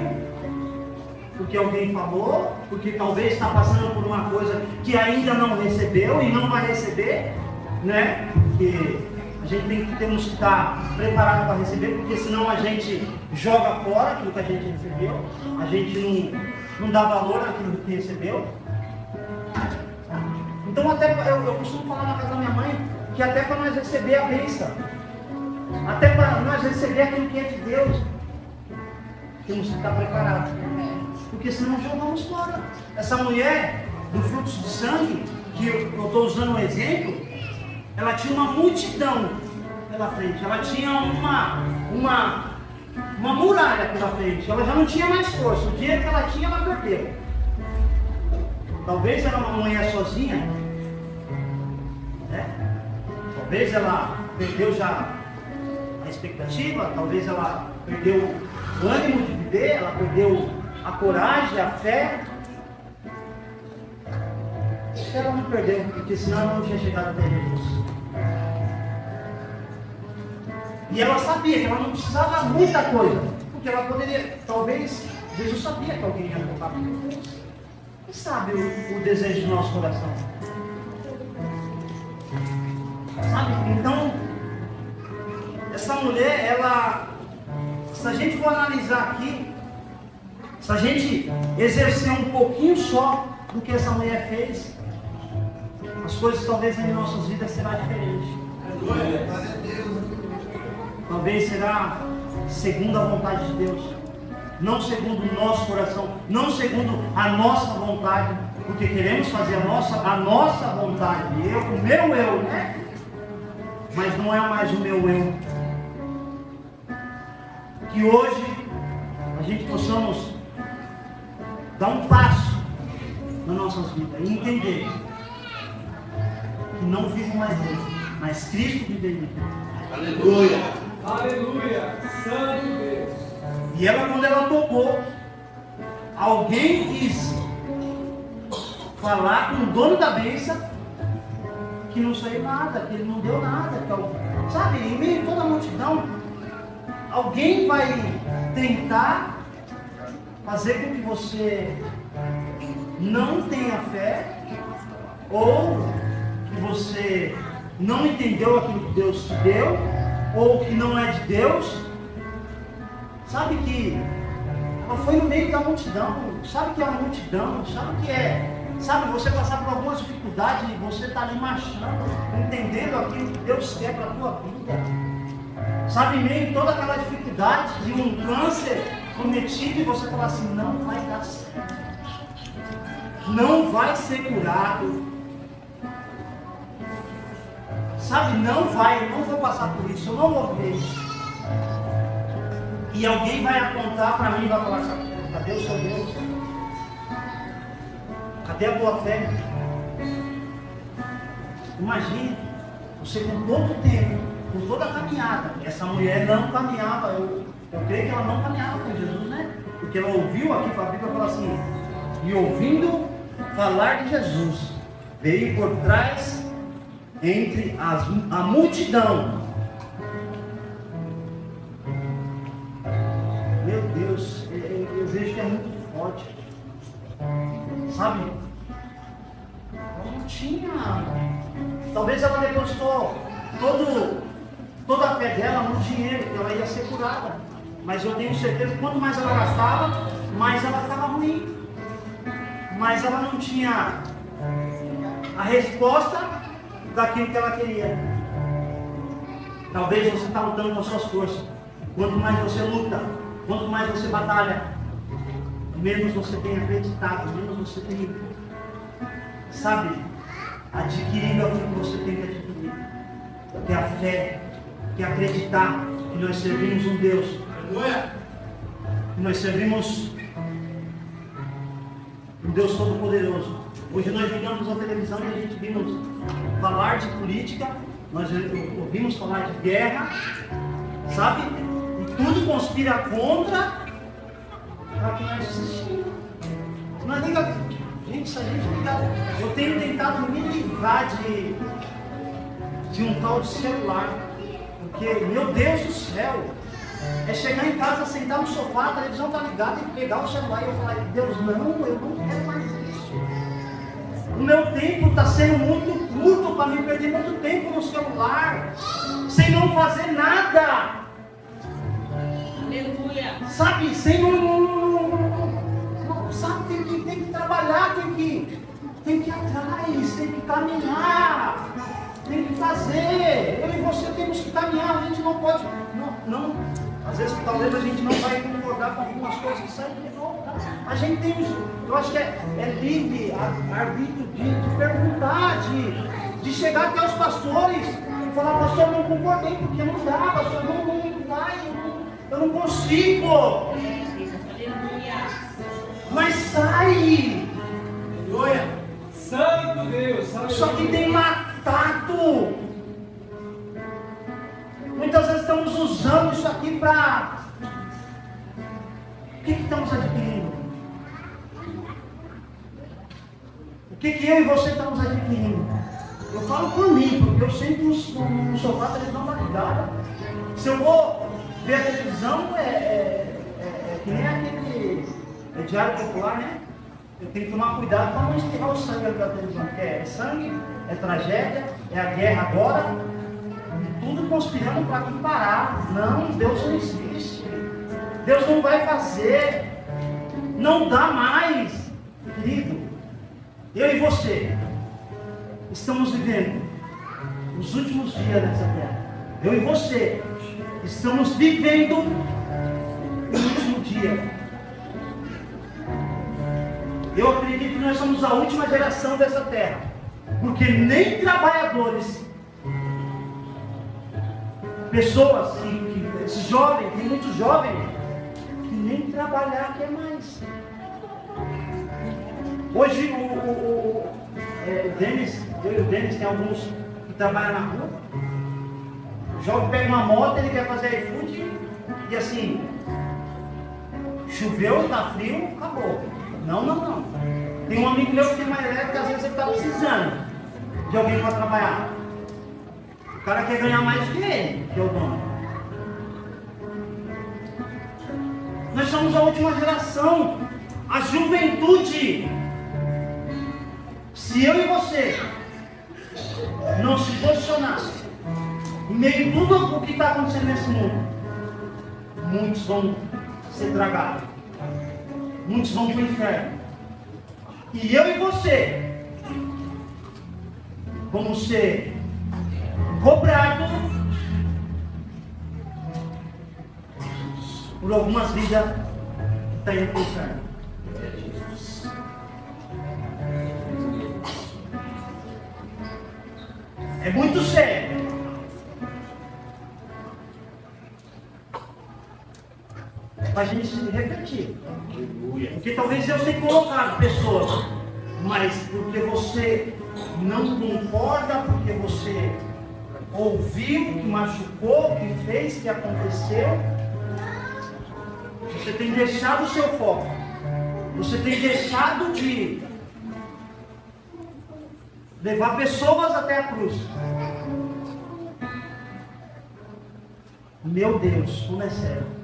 porque alguém falou, porque talvez está passando por uma coisa que ainda não recebeu e não vai receber, né? Porque a gente temos que estar preparado para receber, porque senão a gente joga fora aquilo que a gente recebeu, a gente não dá valor àquilo que recebeu. Então até eu costumo falar na casa da minha mãe que até para nós receber a bênção, até para nós receber aquilo que é de Deus, temos que estar preparados, porque senão jogamos fora. Essa mulher do fluxo de sangue, que eu estou usando um exemplo, ela tinha uma multidão pela frente, ela tinha uma muralha pela frente, ela já não tinha mais força, o dia que ela tinha, ela perdeu. Talvez era uma mulher sozinha, né? Talvez ela perdeu já a expectativa, talvez ela perdeu o ânimo de viver, ela perdeu a coragem, a fé. Ela não perdeu, porque senão ela não tinha chegado até Jesus. E ela sabia que ela não precisava muita coisa, porque ela poderia, talvez, Jesus sabia que alguém ia tocar com Deus. Quem sabe o desejo do nosso coração? Sabe? Então, essa mulher, ela, se a gente for analisar aqui, se a gente exercer um pouquinho só do que essa mulher fez, as coisas talvez em nossas vidas serão diferentes. talvez será segundo a vontade de Deus, não segundo o nosso coração, não segundo a nossa vontade, porque queremos fazer a nossa vontade, o meu eu, né? Mas não é mais o meu eu. Que hoje a gente possamos dar um passo nas nossas vidas e entender que não vivo mais eu, mas Cristo vive em mim. Aleluia. Aleluia. Santo Deus. E ela, quando ela tocou, alguém quis falar com o dono da bênção que não saiu nada, que ele não deu nada. Sabe, em meio a toda a multidão, alguém vai tentar fazer com que você não tenha fé, ou que você não entendeu aquilo que Deus te deu, ou que não é de Deus. Sabe que ela foi no meio da multidão. Sabe que é uma multidão, sabe que é, sabe, você passar por algumas dificuldades e você está ali marchando, entendendo aquilo que Deus quer para a tua vida. Sabe, em meio a toda aquela dificuldade de um câncer cometido, e você fala assim, não vai dar certo, não vai ser curado. Sabe, não vai, eu não vou passar por isso, eu não vou ver isso. E alguém vai apontar para mim e vai falar assim, cadê o seu Deus? Cadê a tua fé? Imagine, você com todo o tempo, com toda a caminhada, essa mulher não caminhava, eu creio que ela não caminhava com Jesus, né? Porque ela ouviu aqui, a Bíblia fala assim, e ouvindo falar de Jesus, veio por trás, entre a multidão. Meu Deus, eu vejo que é muito forte. Sabe? Ela não tinha. Talvez ela depositou toda a fé dela no dinheiro, que ela ia ser curada. Mas eu tenho certeza que quanto mais ela gastava, mais ela ficava ruim. Mas ela não tinha a resposta daquilo que ela queria. Talvez você está lutando com as suas forças. Quanto mais você luta, quanto mais você batalha, menos você tem acreditado, menos você tem, sabe, adquirido aquilo que você tem que adquirir. Que é a fé, que é acreditar que nós servimos um Deus, que nós servimos um Deus Todo-Poderoso. Hoje nós ligamos a televisão e a gente vimos falar de política, nós ouvimos falar de guerra, sabe? E tudo conspira contra para que nós assistimos. Não liga, gente, se a gente ligar, eu tenho tentado me livrar de um tal de celular, porque, meu Deus do céu, é chegar em casa, sentar no sofá, a televisão está ligada e pegar o celular e eu falar, Deus, não, eu não quero mais isso. O meu tempo está sendo muito curto para mim perder muito tempo no celular, sem não fazer nada. Aleluia. Sabe, sem não sabe, tem que trabalhar, tem que ir atrás, tem que caminhar, tem que fazer. Eu e você temos que caminhar, a gente não pode, não. Às vezes talvez a gente não vai concordar com algumas coisas que saem de novo. A gente tem, eu acho que é livre arbítrio de perguntar, de chegar até os pastores e falar, pastor, não concordei, porque não dá, pastor, não dá, eu não consigo. Mas sai. Aleluia. Santo Deus. Aleluia. Só que tem matado. Muitas vezes estamos usando isso aqui para... O que estamos adquirindo? O que eu e você estamos adquirindo? Eu falo por mim, porque eu sento no sofá, a televisão está ligada. Se eu vou ver a televisão, que nem aquele diário popular, né? Eu tenho que tomar cuidado para não espirrar o sangue da televisão, porque é sangue, é tragédia, é a guerra agora. Tudo conspirando para aqui parar. Não, Deus não existe. Deus não vai fazer. Não dá mais. Querido, eu e você estamos vivendo os últimos dias dessa terra. Eu e você Estamos vivendo o último dia. Eu acredito que nós somos a última geração dessa terra, porque nem trabalhadores, pessoas, esses jovens, tem muitos jovens que nem trabalhar quer mais. Hoje o Denis, eu e o Denis, tem alguns que trabalham na rua. O jovem pega uma moto, ele quer fazer iFood e assim, choveu, está frio, acabou. Não. Tem um amigo meu que tem uma elétrica, às vezes ele está precisando de alguém para trabalhar. O cara quer ganhar mais que ele, que é o dono. Nós somos a última geração, a juventude. Se eu e você não se posicionar em meio a tudo o que está acontecendo nesse mundo, muitos vão ser tragados, muitos vão para o inferno. E eu e você vamos ser cobrados por algumas vidas que estão indo para o inferno. É muito sério. Para a gente se refletir. Porque talvez Deus tenha colocado pessoas, mas porque você não concorda, porque você ouviu, que machucou, que fez, que aconteceu, você tem deixado o seu foco. Você tem deixado de levar pessoas até a cruz. Meu Deus, como é sério.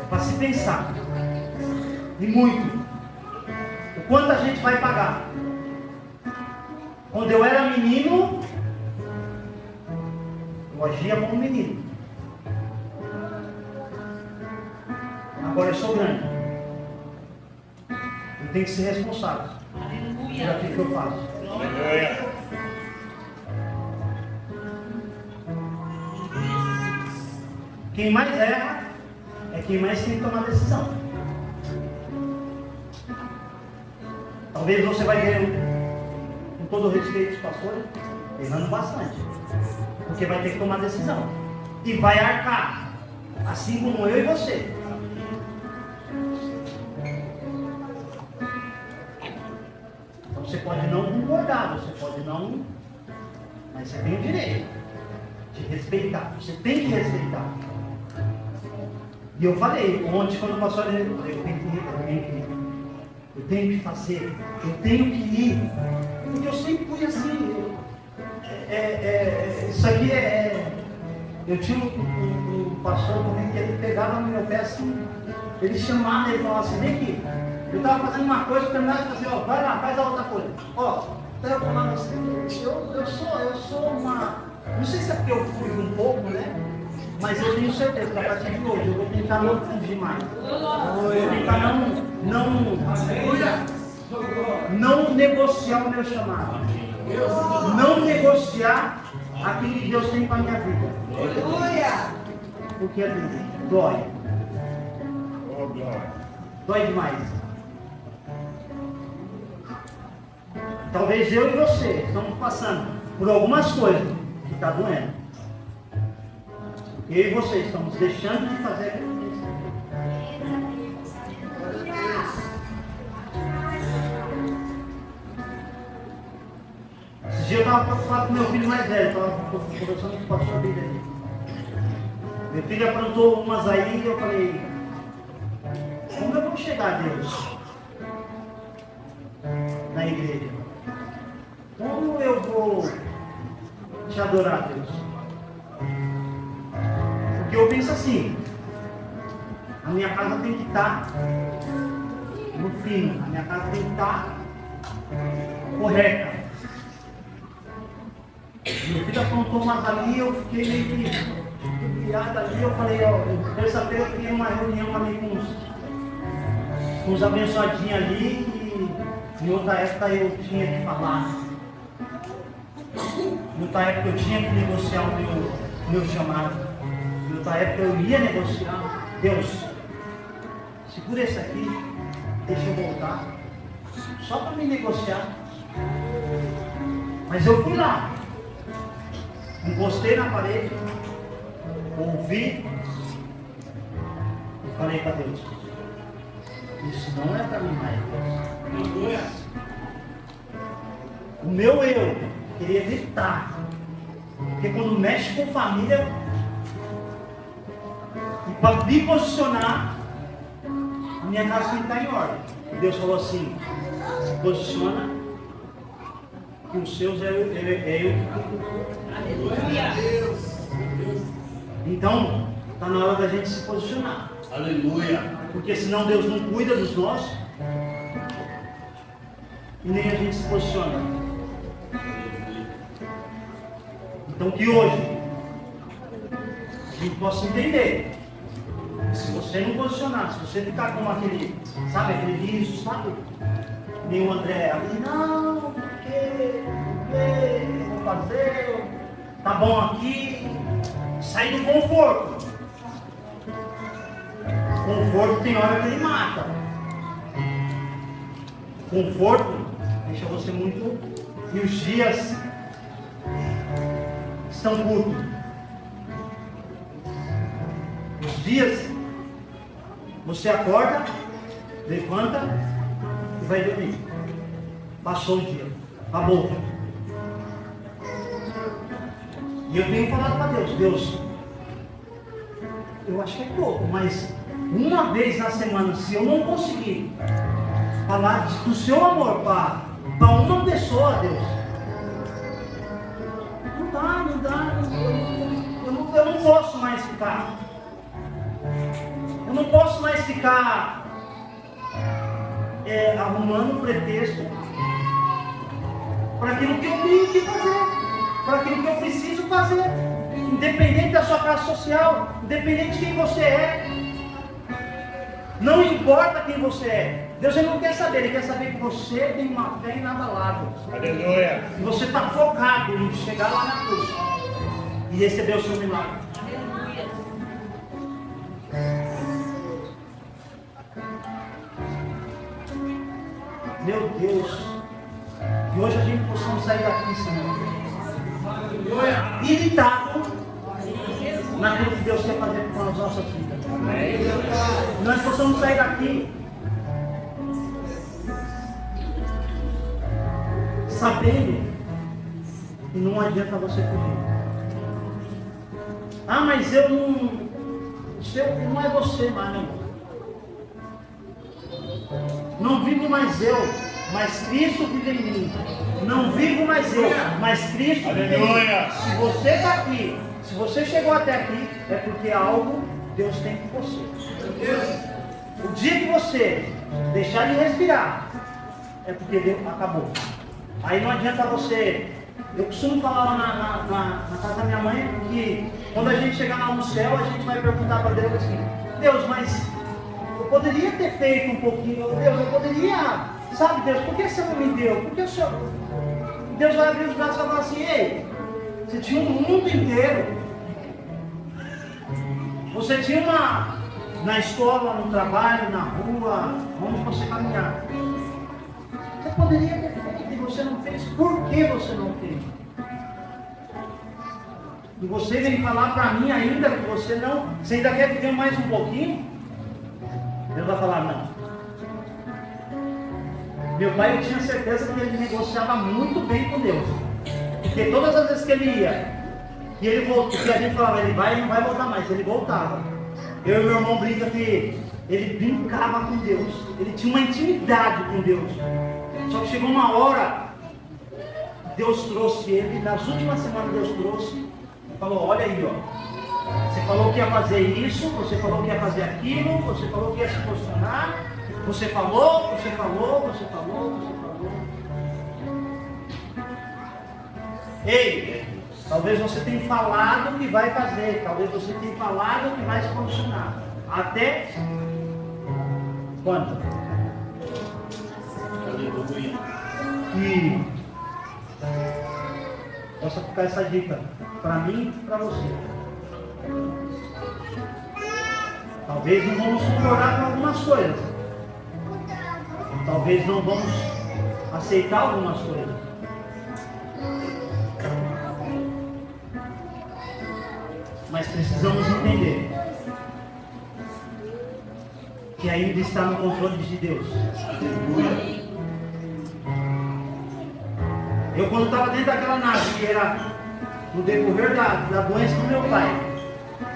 É para se pensar. E muito. O quanto a gente vai pagar. Quando eu era menino, eu agia como menino. Agora eu sou grande. Eu tenho que ser responsável por aquilo que eu faço. Quem mais erra é quem mais tem que tomar decisão. Talvez você vai ver, com todo o respeito dos pastores, errando bastante. Porque vai ter que tomar decisão. E vai arcar. Assim como eu e você. Você pode não concordar, você pode não, mas você tem o direito de respeitar. Você tem que respeitar. E eu falei ontem, quando o pastor eu tenho que fazer, eu tenho que ir, porque eu sempre fui assim. Isso aqui eu tinha um pastor também que ele pegava no meu pé assim, ele chamava, ele falava assim, vem aqui. Eu estava fazendo uma coisa, terminava de fazer, ó, vai lá, faz a outra coisa. Ó, então eu falava assim, eu sou uma. Não sei se é porque eu fui um pouco, né? Mas eu tenho certeza que a partir de hoje eu vou tentar não fugir mais. Eu vou tentar não negociar o meu chamado. Não negociar aquilo que Deus tem para a minha vida. Porque a vida dói. Dói demais. Talvez eu e você estamos passando por algumas coisas que está doendo. Eu e você estamos deixando de fazer aquilo que esse dia eu estava preocupado com meu filho mais velho, estava conversando com o pastor dele ali. Meu filho aprontou umas aí e eu falei, como eu vou chegar a Deus na igreja? Como eu vou te adorar, Deus? Porque eu penso assim, a minha casa tem que estar no fim, a minha casa tem que estar correta. Meu filho aprontou umas ali, eu fiquei meio que criado ali, eu falei, ó, terça-feira eu fiquei uma reunião ali com uns abençoadinhos ali, e em outra época eu tinha que falar. Noutra época eu tinha que negociar o meu chamado. Noutra época eu ia negociar. Deus, segura esse aqui, deixa eu voltar. Só para me negociar. Mas eu fui lá. Encostei na parede. Ouvi. E falei para Deus. Isso não é para mim mais. O meu eu queria evitar. Porque quando mexe com família, e para me posicionar, a minha casa tem que estar em ordem. E Deus falou assim, se posiciona, que os seus é eu que cuido. Aleluia. Então, está na hora da gente se posicionar. Aleluia. Porque senão Deus não cuida dos nossos. E nem a gente se posiciona. Então que hoje a gente possa entender. Se você não posicionar, se você ficar como aquele, sabe, aquele liso, sabe? Nem o André, ali, não, porque eu vou fazer, tá bom aqui. Sai do conforto. Conforto tem hora que ele mata. Conforto deixa você muito. E os dias estão curtos. Os dias você acorda, levanta e vai dormir. Passou o dia. Acabou. E eu tenho falado para Deus, Deus, eu acho que é pouco, mas uma vez na semana, se eu não conseguir falar do seu amor para uma pessoa, Deus, não dá, eu não posso mais ficar. Eu não posso mais ficar arrumando pretexto para aquilo que eu tenho que fazer. Para aquilo que eu preciso fazer, independente da sua classe social, independente de quem você é, não importa quem você é, Deus ele não quer saber, Ele quer saber que você tem uma fé inabalável. Aleluia. E você está focado em chegar lá na cruz e receber o seu milagre. Aleluia. Meu Deus, que hoje a gente possa sair daqui, Senhor, irritado naquilo que Deus quer fazer com as nossas vidas. Nós possamos sair daqui sabendo que não adianta você fugir. Ah, mas eu não é você mais, meu irmão. Não vivo mais eu, mas Cristo vive em mim. Não vivo mais eu, mas Cristo vive em mim. Se você está aqui, se você chegou até aqui, é porque algo Deus tem com você. O dia que você deixar de respirar, é porque Deus acabou. Aí não adianta você. Eu costumo falar lá na casa da minha mãe que quando a gente chegar lá no céu, a gente vai perguntar para Deus assim: Deus, mas eu poderia ter feito um pouquinho, Deus, eu poderia, sabe, Deus, por que você não me deu? Por que o Senhor? Deus vai abrir os braços e vai falar assim: ei, você tinha um mundo inteiro, você tinha uma, na escola, no trabalho, na rua, onde você caminhar. Você poderia ter feito e você não fez. Por que você não fez? E você vem falar para mim ainda que você não, você ainda quer viver mais um pouquinho? Deus vai falar não. Meu pai, eu tinha certeza que ele negociava muito bem com Deus. Porque todas as vezes que ele ia, e ele voltou, que a gente falava, ele vai e não vai voltar mais, ele voltava. Eu e meu irmão brinca que ele brincava com Deus. Ele tinha uma intimidade com Deus. Só que chegou uma hora, Deus trouxe ele, nas últimas semanas Deus trouxe, e falou: olha aí, ó. Você falou que ia fazer isso, você falou que ia fazer aquilo, você falou que ia se posicionar, você falou. Ei, talvez você tenha falado que vai fazer, talvez você tenha falado que vai se posicionar. Até quando? Aleluia. Que Possa ficar essa dica para mim e para você. Talvez não vamos concordar com algumas coisas. Talvez não vamos aceitar algumas coisas. Mas precisamos entender que ainda está no controle de Deus. Aleluia. Eu, quando estava dentro daquela nave, que era no decorrer da doença do meu pai,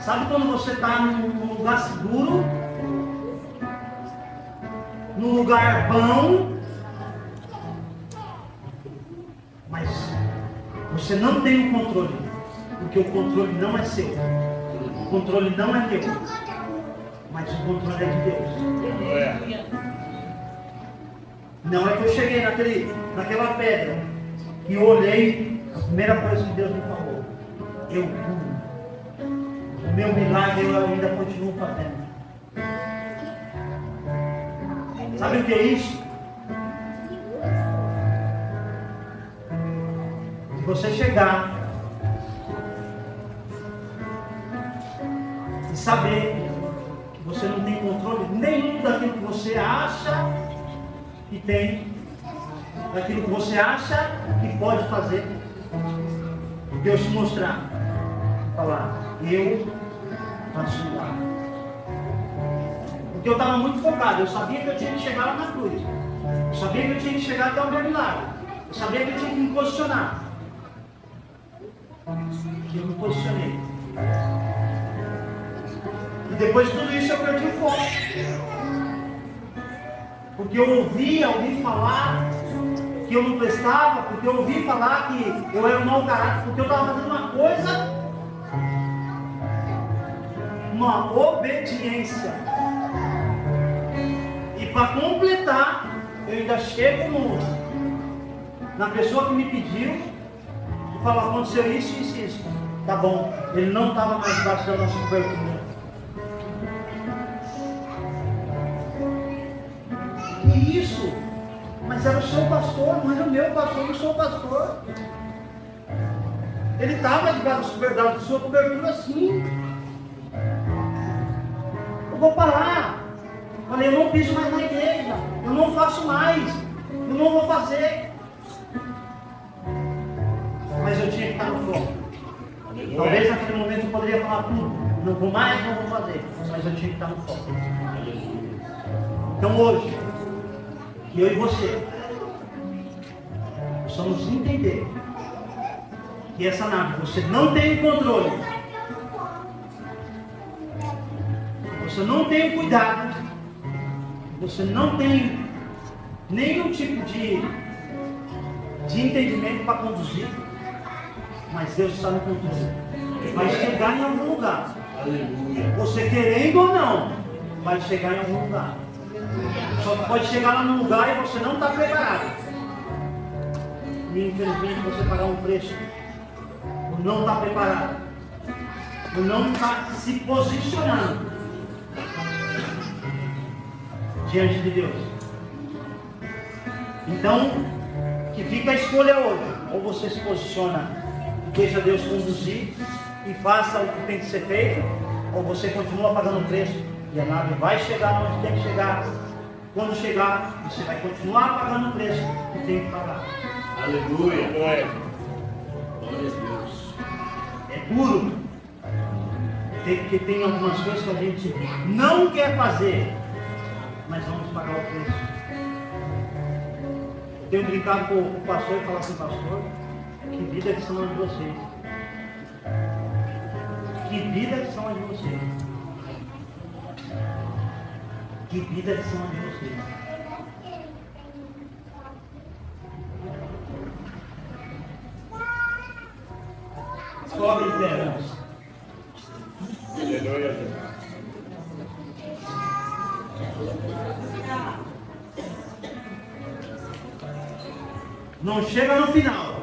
sabe quando você está num lugar seguro, num lugar bom, mas você não tem o controle, porque o controle não é seu, o controle não é teu, mas o controle é de Deus. Aleluia. Não é que eu cheguei naquela pedra e eu olhei, a primeira coisa que Deus me falou, o meu milagre eu ainda continuo fazendo. Sabe o que é isso? Se você chegar e saber que você não tem controle nenhum daquilo que você acha que tem, daquilo que você acha que pode fazer, Deus te mostrar, falar, eu faço milagre. Porque eu estava muito focado, eu sabia que eu tinha que chegar lá na cruz, eu sabia que eu tinha que chegar até o meu milagre, eu sabia que eu tinha que me posicionar. E eu me posicionei. E depois de tudo isso eu perdi o foco. Porque eu ouvi falar que eu não prestava, porque eu ouvi falar que eu era um mau caráter, porque eu estava fazendo uma coisa, uma obediência. E para completar, eu ainda chego na pessoa que me pediu e falo, aconteceu isso, isso, isso. Tá bom, ele não estava mais debaixo da nossa cobertura. Que isso? Mas era o seu pastor, não era o meu pastor, eu não sou pastor. Ele estava debaixo da sua cobertura, sim. Eu vou parar. Falei, eu não piso mais na igreja, eu não faço mais, eu não vou fazer. Mas eu tinha que estar no foco. Talvez naquele momento eu poderia falar tudo, não vou mais, não vou fazer, mas eu tinha que estar no foco. Então hoje, eu e você, precisamos entender que essa nave, você não tem o controle, você não tem o cuidado, você não tem nenhum tipo de entendimento para conduzir, mas Deus está no controle. Vai chegar em algum lugar. Aleluia. Você querendo ou não, vai chegar em algum lugar. Só que pode chegar lá num lugar e você não está preparado. E infelizmente você pagar um preço. Não está preparado. Não está se posicionando diante de Deus. Então, que fica a escolha hoje. Ou você se posiciona, deixa Deus conduzir e faça o que tem que ser feito, ou você continua pagando o preço e a nave vai chegar onde tem que chegar. Quando chegar, você vai continuar pagando o preço que tem que pagar. Aleluia. Glória a Deus. É duro, porque tem algumas coisas que a gente não quer fazer, mas vamos pagar o preço. Eu tenho brincado com o pastor e falar assim, pastor, que vida que são as de vocês. Que vida que são as de vocês. Que vida que são as de vocês. Descobre esperança. Aleluia. Não chega no final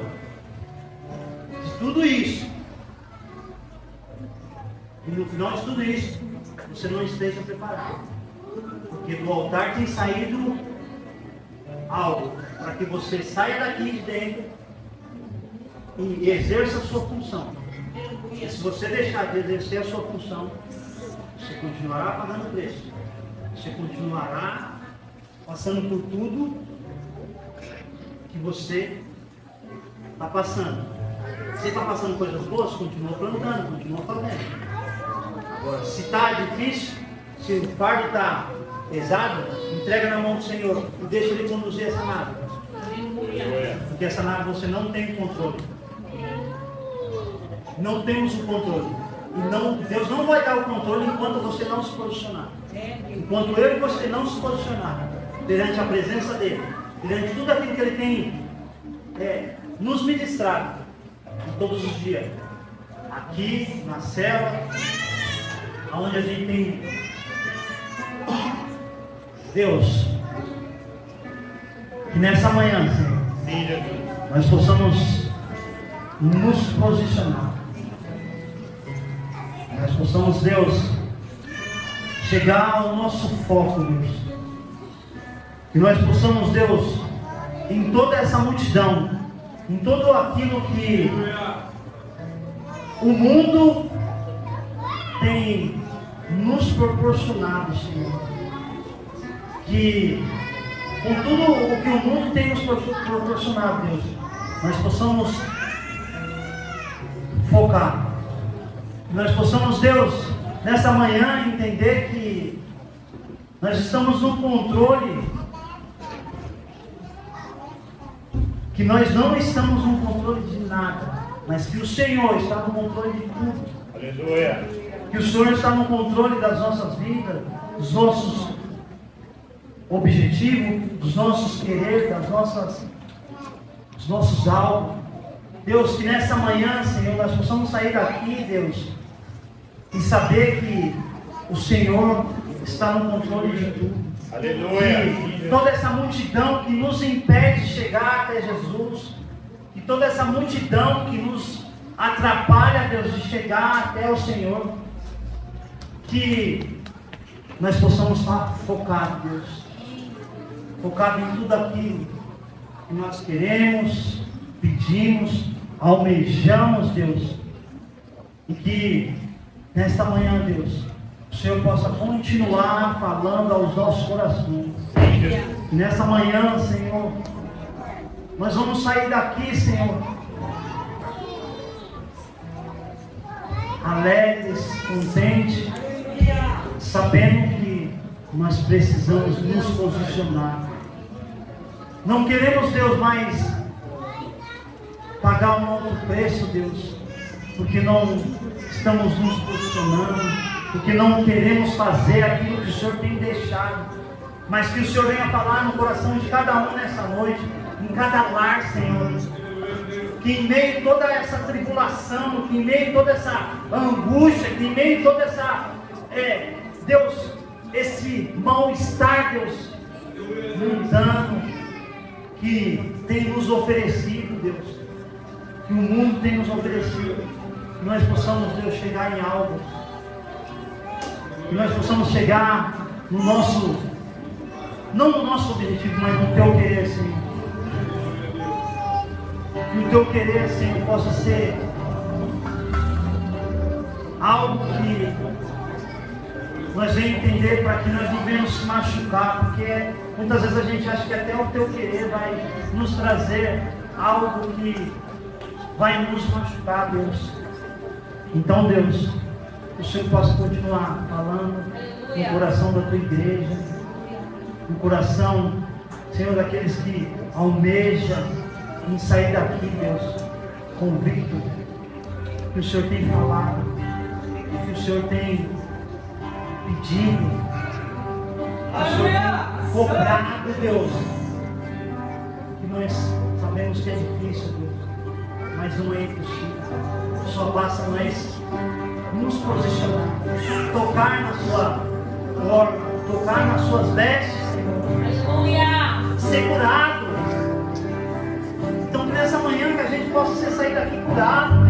de tudo isso. E no final de tudo isso, você não esteja preparado. Porque do altar tem saído algo para que você saia daqui de dentro e exerça a sua função. E se você deixar de exercer a sua função, você continuará pagando preço. Você continuará passando por tudo que você está passando. Você está passando coisas boas, continua plantando, continua fazendo. Agora, se está difícil, se o fardo está pesado, entrega na mão do Senhor e deixa Ele conduzir essa nave. Porque essa nave você não tem controle. Não temos o controle. E Deus não vai dar o controle enquanto você não se posicionar. Enquanto eu e você não se posicionar perante a presença dEle, perante tudo aquilo que Ele tem nos ministrado todos os dias. Aqui, na cela, onde a gente tem Deus, que nessa manhã, Senhor, nós possamos nos posicionar. Nós possamos, Deus, chegar ao nosso foco, Deus. Que nós possamos, Deus, em toda essa multidão, em tudo aquilo que o mundo tem nos proporcionado, Senhor, que com tudo o que o mundo tem nos proporcionado, Deus, nós possamos focar, nós possamos, Deus, nessa manhã entender que nós estamos no controle, que nós não estamos no controle de nada, mas que o Senhor está no controle de tudo. Aleluia. Que o Senhor está no controle das nossas vidas, dos nossos objetivos, dos nossos quereres, dos nossos alvos. Deus, que nessa manhã, Senhor, nós possamos sair daqui, Deus, e saber que o Senhor está no controle de tudo. Aleluia. Que toda essa multidão que nos impede de chegar até Jesus, que toda essa multidão que nos atrapalha, Deus, de chegar até o Senhor, que nós possamos estar focados, Deus, focados em tudo aquilo que nós queremos, pedimos, almejamos, Deus, e que nesta manhã, Deus, o Senhor possa continuar falando aos nossos corações. E nessa manhã, Senhor, nós vamos sair daqui, Senhor, alegres, contentes, sabendo que nós precisamos nos posicionar. Não queremos, Deus, mais pagar um outro preço, Deus, porque não estamos nos posicionando, porque não queremos fazer aquilo que o Senhor tem deixado, mas que o Senhor venha falar no coração de cada um nessa noite, em cada lar, Senhor, que em meio a toda essa tribulação, que em meio a toda essa angústia, que em meio a toda essa, Deus, esse mal-estar, Deus, mundano, que tem nos oferecido, Deus, que o mundo tem nos oferecido, que nós possamos, Deus, chegar em algo, que nós possamos chegar no nosso, não no nosso objetivo, mas no Teu querer, Senhor. Que o Teu querer, Senhor, possa ser algo que nós venhamos entender, para que nós não venhamos se machucar, porque muitas vezes a gente acha que até o Teu querer vai nos trazer algo que vai nos machucar, Deus. Então, Deus, que o Senhor possa continuar falando no coração da Tua igreja, no coração, Senhor, daqueles que almejam em sair daqui, Deus, convicto que o Senhor tem falado, que o Senhor tem pedido, que o Senhor tem cobrado, Deus, que nós sabemos que é difícil, Deus, mas não é impossível. Só basta nós nos posicionar, tocar na Sua forma, tocar nas Suas vestes, Senhor, segurado. Então, que nessa manhã que a gente possa sair daqui curado,